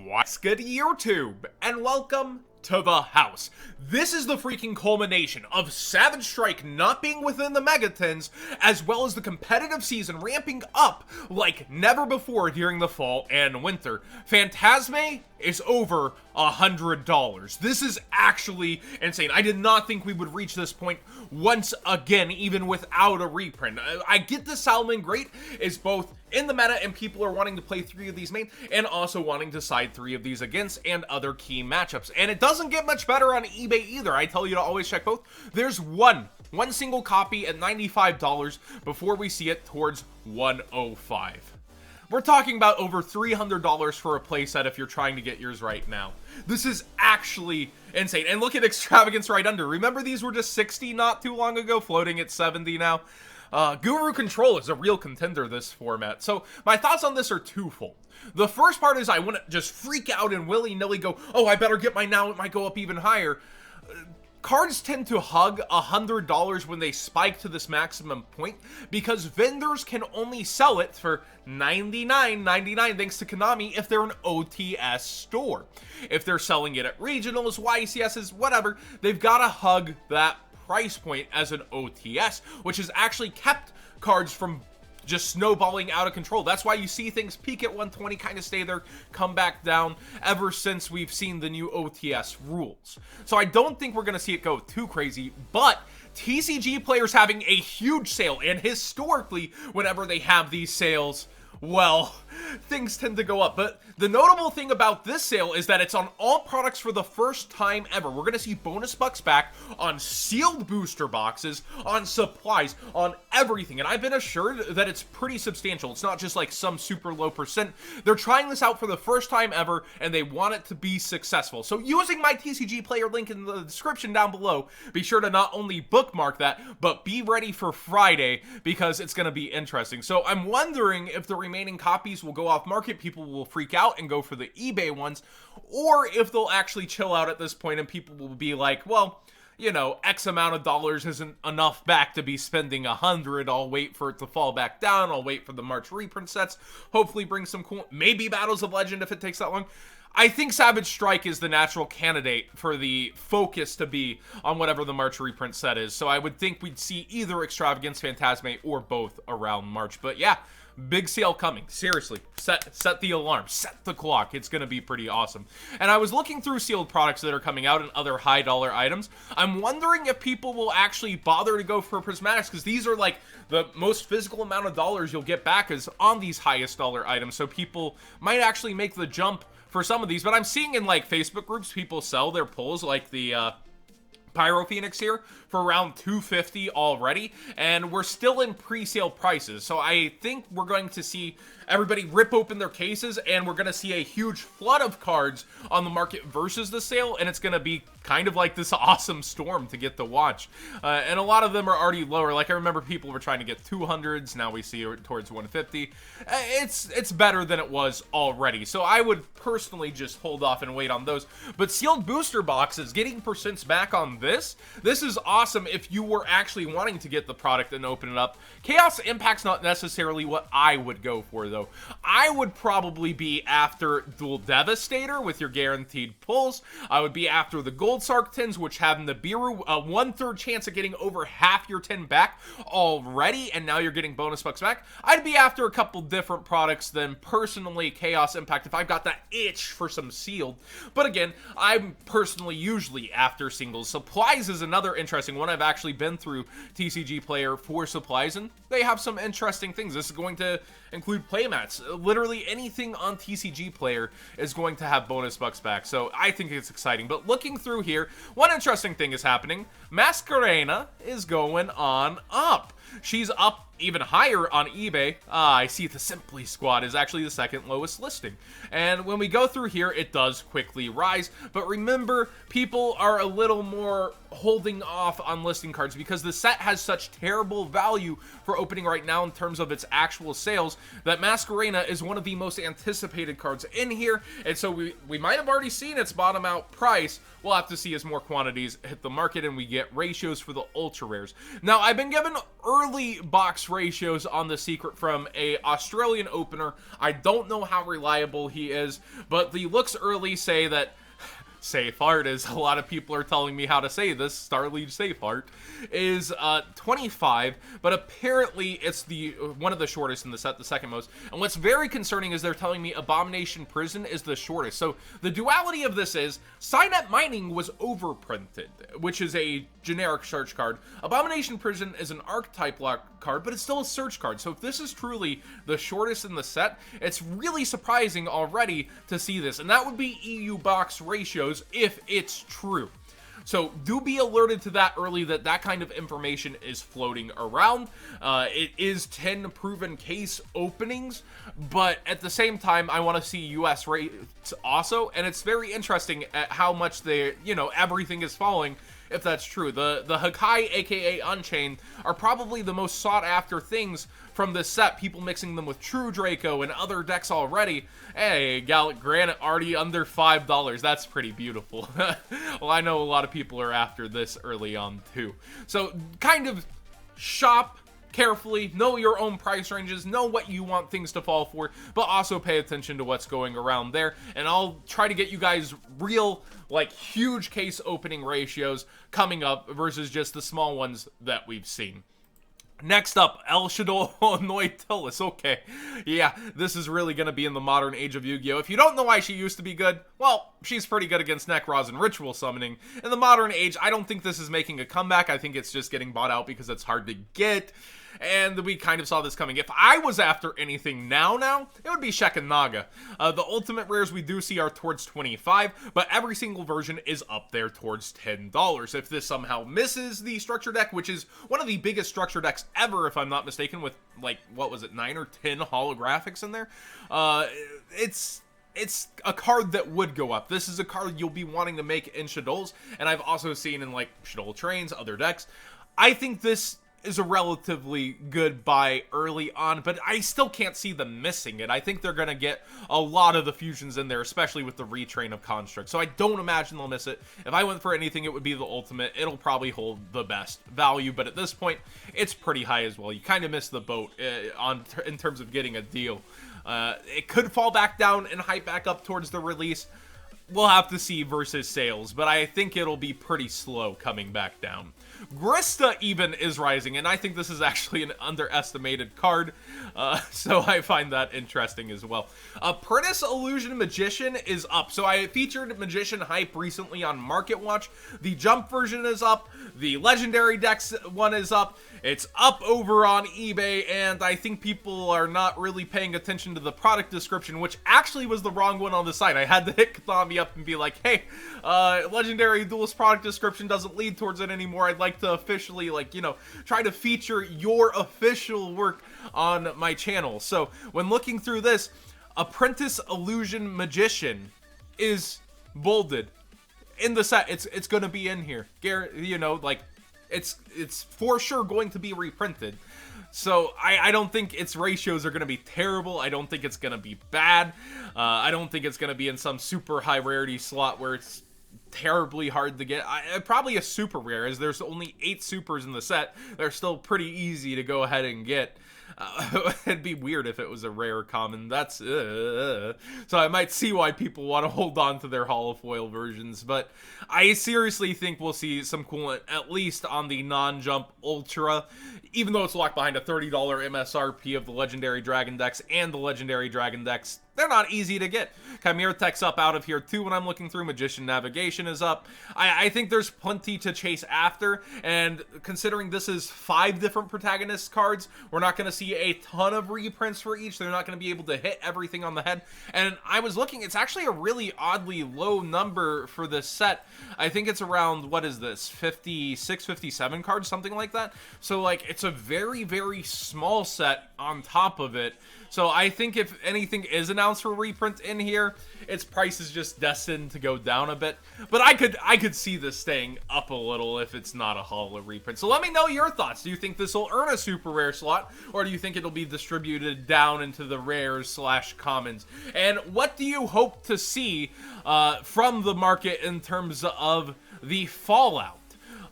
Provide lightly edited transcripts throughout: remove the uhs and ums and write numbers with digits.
What's good, YouTube? And welcome to the house. This is the freaking culmination of Savage Strike not being within the megatons, as well as the competitive season ramping up like never before during the fall and winter. Phantazmay is over $100. This is actually insane. I did not think we would reach this point once again, even without a reprint. I get the Salmon Great is both in the meta and people are wanting to play 3 of these main and also wanting to side 3 of these against and other key matchups. And it doesn't get much better on eBay either. I tell you to always check both. There's one single copy at $95 before we see it towards $105. We're talking about over $300 for a playset if you're trying to get yours right now. This is actually insane. And look at Extravagance right under. Remember these were just 60 not too long ago, floating at 70 now? Guru Control is a real contender this format. So my thoughts on this are twofold. The first part is I wouldn't just freak out and willy-nilly go, oh, I better get mine now, it might go up even higher. Cards tend to hug $100 when they spike to this maximum point because vendors can only sell it for $99.99 thanks to Konami if they're an OTS store. If they're selling it at regionals, YCSs, whatever, they've got to hug that price point as an OTS, which has actually kept cards from just snowballing out of control. That's why you see things peak at 120, kind of stay there, come back down ever since we've seen the new OTS rules. So I don't think we're going to see it go too crazy, but TCG players having a huge sale, and historically, whenever they have these sales, well, things tend to go up. But the notable thing about this sale is that it's on all products for the first time ever. We're going to see bonus bucks back on sealed booster boxes, on supplies, on everything. And I've been assured that it's pretty substantial. It's not just like some super low percent. They're trying this out for the first time ever, and they want it to be successful. So using my TCG player link in the description down below, be sure to not only bookmark that, but be ready for Friday because it's going to be interesting. So I'm wondering if the remaining copies will go off market, people will freak out and go for the eBay ones, or if they'll actually chill out at this point and people will be like, well, you know, X amount of dollars isn't enough back to be spending 100. I'll wait for it to fall back down. I'll wait for the March reprint sets. Hopefully bring some cool, maybe Battles of Legend if it takes that long. I think Savage Strike is the natural candidate for the focus to be on whatever the March reprint set is. So I would think we'd see either Extravagance, Phantazmay, or both around March. But yeah, big sale coming. Seriously, set the alarm, set the clock. It's going to be pretty awesome. And I was looking through sealed products that are coming out and other high dollar items. I'm wondering if people will actually bother to go for prismatics because these are like the most physical amount of dollars you'll get back is on these highest dollar items. So people might actually make the jump for some of these. But I'm seeing in like Facebook groups, people sell their pulls like the Pyro Phoenix here for around $250 already, and we're still in pre-sale prices. So I think we're going to see everybody rip open their cases, and we're going to see a huge flood of cards on the market versus the sale, and it's going to be kind of like this awesome storm to get to watch. And a lot of them are already lower. Like I remember people were trying to get 200s, now we see it towards 150. It's better than it was already. So I would personally just hold off and wait on those. But sealed booster boxes, getting percents back on this is awesome if you were actually wanting to get the product and open it up. Chaos Impact's not necessarily what I would go for though. I would probably be after Dual Devastator with your guaranteed pulls. I would be after the Gold Sark tins, which have in the Biru a 1/3 chance of getting over half your tin back already, and now you're getting bonus bucks back. I'd be after a couple different products than personally Chaos Impact if I've got that itch for some sealed. But again, I'm personally usually after singles. Supplies is another interesting one. I've actually been through TCG Player for supplies, and they have some interesting things. This is going to include playmats. Literally anything on TCG Player is going to have bonus bucks back, so I think it's exciting. But looking through here, one interesting thing is happening. Masquerade is going on up. She's up even higher on eBay. I see the Simply Squad is actually the second lowest listing. And when we go through here, it does quickly rise. But remember, people are a little more holding off on listing cards because the set has such terrible value for opening right now in terms of its actual sales that Masquerade is one of the most anticipated cards in here. And so we might have already seen its bottom out price. We'll have to see as more quantities hit the market and we get ratios for the ultra rares. Now, I've been given early box box ratios on the secret from a Australian opener. I don't know how reliable he is, but the looks early say that safe art, as a lot of people are telling me how to say this, Starliege safe art, is 25, but apparently it's the one of the shortest in the set, the second most. And what's very concerning is they're telling me Abomination Prison is the shortest. So the duality of this is Signet Mining was overprinted, which is a generic search card. Abomination Prison is an archetype lock card, but it's still a search card. So if this is truly the shortest in the set, it's really surprising already to see this. And that would be EU box ratios if it's true. So do be alerted to that early, that kind of information is floating around. It is 10 proven case openings, but at the same time, I want to see US rates also, and it's very interesting at how much they, everything is falling. If that's true, the Hakai, aka Unchained, are probably the most sought after things from this set. People mixing them with True Draco and other decks already. Hey, Gallic Granite already under $5. That's pretty beautiful. Well, I know a lot of people are after this early on too. So kind of shop carefully, know your own price ranges, know what you want things to fall for, but also pay attention to what's going around there. And I'll try to get you guys real, huge case opening ratios coming up versus just the small ones that we've seen. Next up, El Shadow Noitilus. Okay, yeah, this is really going to be in the modern age of Yu-Gi-Oh! If you don't know why she used to be good, well, she's pretty good against Necros and Ritual Summoning. In the modern age, I don't think this is making a comeback. I think it's just getting bought out because it's hard to get. And we kind of saw this coming. If I was after anything now, it would be Shek and Naga. The ultimate rares we do see are towards 25, but every single version is up there towards $10. If this somehow misses the structure deck, which is one of the biggest structure decks ever, if I'm not mistaken, with, 9 or 10 holographics in there, it's a card that would go up. This is a card you'll be wanting to make in Shadows, and I've also seen in, Shadow Trains, other decks. I think this is a relatively good buy early on, but I still can't see them missing it. I think they're going to get a lot of the fusions in there, especially with the retrain of Construct. So I don't imagine they'll miss it. If I went for anything, it would be the ultimate. It'll probably hold the best value, but at this point, it's pretty high as well. You kind of missed the boat in terms of getting a deal. It could fall back down and hype back up towards the release. We'll have to see versus sales, but I think it'll be pretty slow coming back down. Grista even is rising, and I think this is actually an underestimated card, so I find that interesting as well. Apprentice Illusion Magician is up. So I featured Magician Hype recently on Market Watch. The Jump version is up. The Legendary Dex one is up. It's up over on eBay, and I think people are not really paying attention to the product description, which actually was the wrong one on the site. I had to hit Katami up and be like, hey, Legendary Duelist product description doesn't lead towards it anymore. I'd like to officially, try to feature your official work on my channel. So when looking through this, Apprentice Illusion Magician is bolded in the set. It's going to be in here. It's for sure going to be reprinted. So I don't think its ratios are going to be terrible. I don't think it's going to be bad. I don't think it's going to be in some super high rarity slot where it's terribly hard to get. Probably a super rare, as there's only 8 supers in the set. They're still pretty easy to go ahead and get. It'd be weird if it was a rare common. That's so I might see why people want to hold on to their holofoil versions, but I seriously think we'll see some coolant at least on the non-jump ultra, even though it's locked behind a $30 MSRP of the Legendary Dragon decks and the Legendary Dragon decks. They're not easy to get. Chimera Tech's up out of here too when I'm looking through. Magician Navigation is up. I think there's plenty to chase after, and considering this is 5 different protagonist cards, we're not going to see a ton of reprints for each. They're not going to be able to hit everything on the head. And I was looking, it's actually a really oddly low number for this set. I think it's around, what is this, 56, 57 cards, something like that. So it's a very, very small set on top of it. So I think if anything is announced for reprint in here, its price is just destined to go down a bit. But I could see this staying up a little if it's not a holo reprint. So let me know your thoughts. Do you think this will earn a super rare slot, or do you think it'll be distributed down into the rares / commons? And what do you hope to see from the market in terms of the fallout?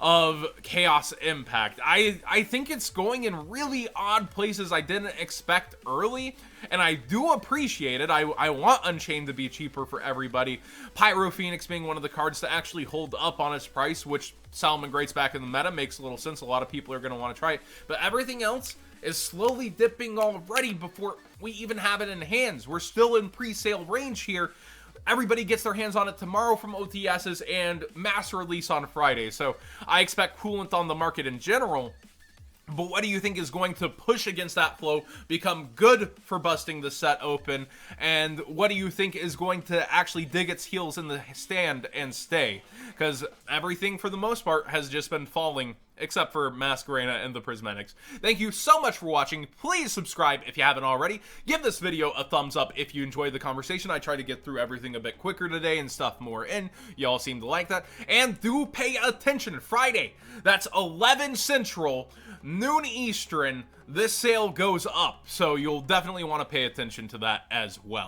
of Chaos Impact. I think it's going in really odd places I didn't expect early, and I do appreciate it. I want Unchained to be cheaper for everybody. Pyro Phoenix being one of the cards to actually hold up on its price, which Salamangreat's back in the meta, makes a little sense. A lot of people are going to want to try it, but everything else is slowly dipping already before we even have it in hands. We're still in pre-sale range here. Everybody gets their hands on it tomorrow from OTSs and mass release on Friday. So I expect coolant on the market in general. But what do you think is going to push against that flow, become good for busting the set open? And what do you think is going to actually dig its heels in the stand and stay? Because everything, for the most part, has just been falling, except for Masquerade and the Prismatics. Thank you so much for watching. Please subscribe if you haven't already. Give this video a thumbs up if you enjoyed the conversation. I try to get through everything a bit quicker today and stuff more in. Y'all seem to like that. And do pay attention. Friday, that's 11 Central, noon Eastern, this sale goes up. So you'll definitely want to pay attention to that as well.